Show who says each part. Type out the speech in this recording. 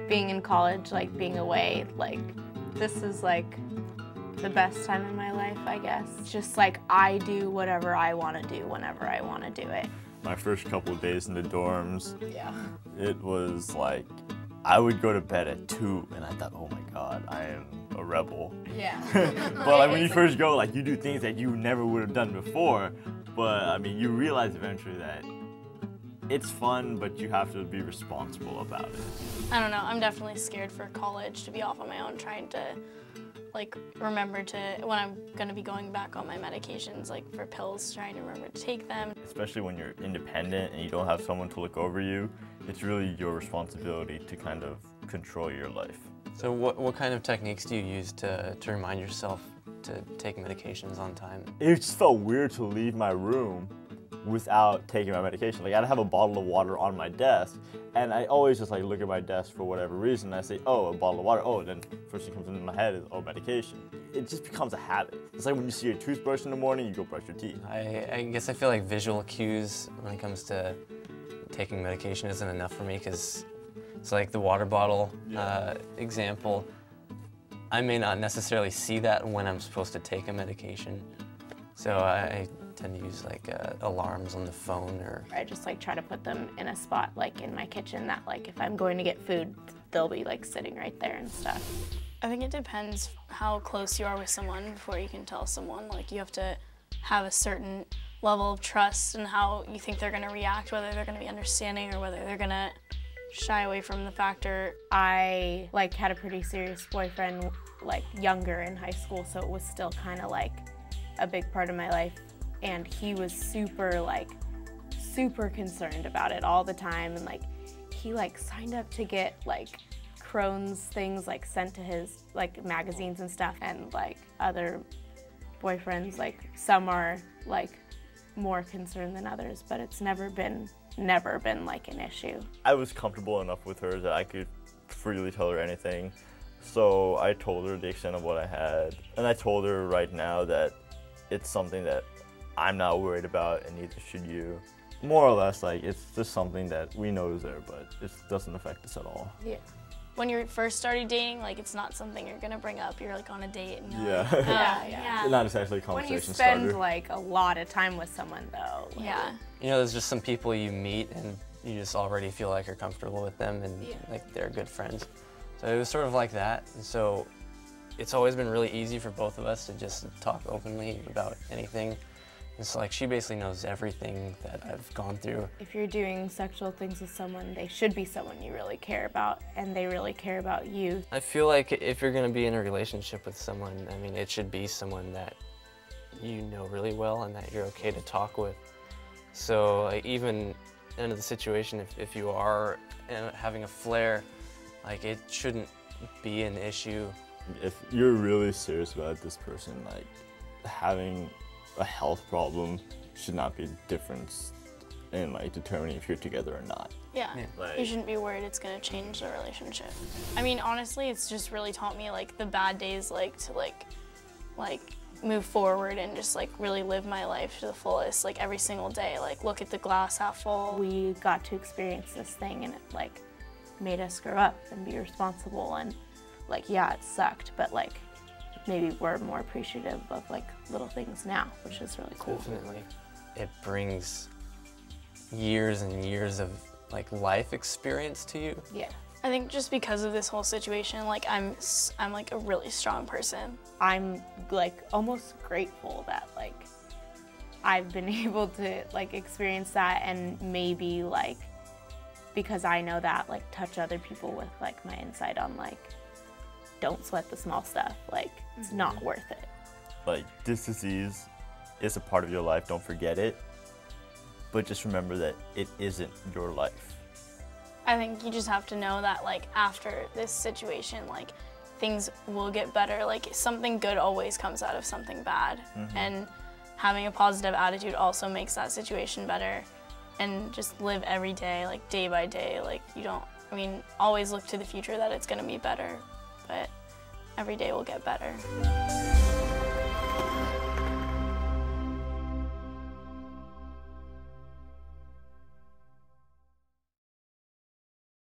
Speaker 1: being in college, like being away, like this is like the best time in my life, I guess. It's just like I do whatever I want to do whenever I want to do it.
Speaker 2: My first couple of days in the dorms,
Speaker 1: Yeah.
Speaker 2: it was like I would go to bed at 2 and I thought, oh my God, I am a rebel.
Speaker 1: Yeah.
Speaker 2: But like when you first go, like you do things that you never would have done before. But I mean, you realize eventually that it's fun, but you have to be responsible about it.
Speaker 3: I don't know, I'm definitely scared for college to be off on my own, trying to like remember to, when I'm gonna be going back on my medications, like for pills, trying to remember to take them.
Speaker 2: Especially when you're independent and you don't have someone to look over you, it's really your responsibility to kind of control your life.
Speaker 4: So what kind of techniques do you use to remind yourself to take medications on time?
Speaker 2: It just felt weird to leave my room without taking my medication. Like I'd have a bottle of water on my desk and I always just like look at my desk for whatever reason. And I say, oh, a bottle of water. Oh, then first thing comes into my head is, oh, medication. It just becomes a habit. It's like when you see your toothbrush in the morning, you go brush your teeth.
Speaker 4: I guess I feel like visual cues when it comes to taking medication isn't enough for me, because it's like the water bottle example. I may not necessarily see that when I'm supposed to take a medication. So I tend to use like alarms on the phone, or
Speaker 1: I just like try to put them in a spot like in my kitchen that like if I'm going to get food, they'll be like sitting right there and stuff.
Speaker 3: I think it depends how close you are with someone before you can tell someone. Like you have to have a certain level of trust in how you think they're gonna react, whether they're gonna be understanding or whether they're gonna shy away from the factor.
Speaker 1: I like had a pretty serious boyfriend like younger in high school, so it was still kind of like a big part of my life. And he was super concerned about it all the time, and like he like signed up to get like Crohn's things like sent to his like magazines and stuff. And like other boyfriends, like some are like more concerned than others, but it's never been like an issue.
Speaker 2: I was comfortable enough with her that I could freely tell her anything. So I told her the extent of what I had, and I told her right now that it's something that I'm not worried about, and neither should you. More or less, like, it's just something that we know is there, but it doesn't affect us at all.
Speaker 3: Yeah. When you first started dating, like, it's not something you're gonna bring up. You're like on a date and you're like,
Speaker 1: Yeah.
Speaker 2: Not exactly a conversation
Speaker 1: when you spend
Speaker 2: starter.
Speaker 1: like a lot of time with someone though. Like,
Speaker 3: yeah.
Speaker 4: you know, there's just some people you meet and you just already feel like you're comfortable with them, and like they're good friends. So it was sort of like that. And so it's always been really easy for both of us to just talk openly about anything. It's like she basically knows everything that I've gone through.
Speaker 1: If you're doing sexual things with someone, they should be someone you really care about, and they really care about you.
Speaker 4: I feel like if you're going to be in a relationship with someone, I mean, it should be someone that you know really well and that you're okay to talk with. So like, even in the situation, if you are having a flare, like it shouldn't be an issue.
Speaker 2: If you're really serious about this person, like having a health problem should not be a difference in like determining if you're together or not.
Speaker 3: Yeah,
Speaker 2: Like,
Speaker 3: you shouldn't be worried it's gonna change the relationship. I mean, honestly, it's just really taught me like the bad days, like to like move forward and just like really live my life to the fullest, like every single day, like look at the glass half full.
Speaker 1: We got to experience this thing, and it like made us grow up and be responsible, and like yeah, it sucked, but like maybe we're more appreciative of like little things now, which is really cool.
Speaker 4: Definitely. It brings years and years of like life experience to you.
Speaker 1: Yeah.
Speaker 3: I think just because of this whole situation, like I'm like a really strong person.
Speaker 1: I'm like almost grateful that like I've been able to like experience that, and maybe like because I know that like touch other people with like my insight on like don't sweat the small stuff, like it's not worth it.
Speaker 2: Like this disease is a part of your life, don't forget it, but just remember that it isn't your life.
Speaker 3: I think you just have to know that like after this situation, like things will get better. Like something good always comes out of something bad. And having a positive attitude also makes that situation better. And just live every day, like day by day. Like I mean, always look to the future that it's gonna be better, but every day will get better.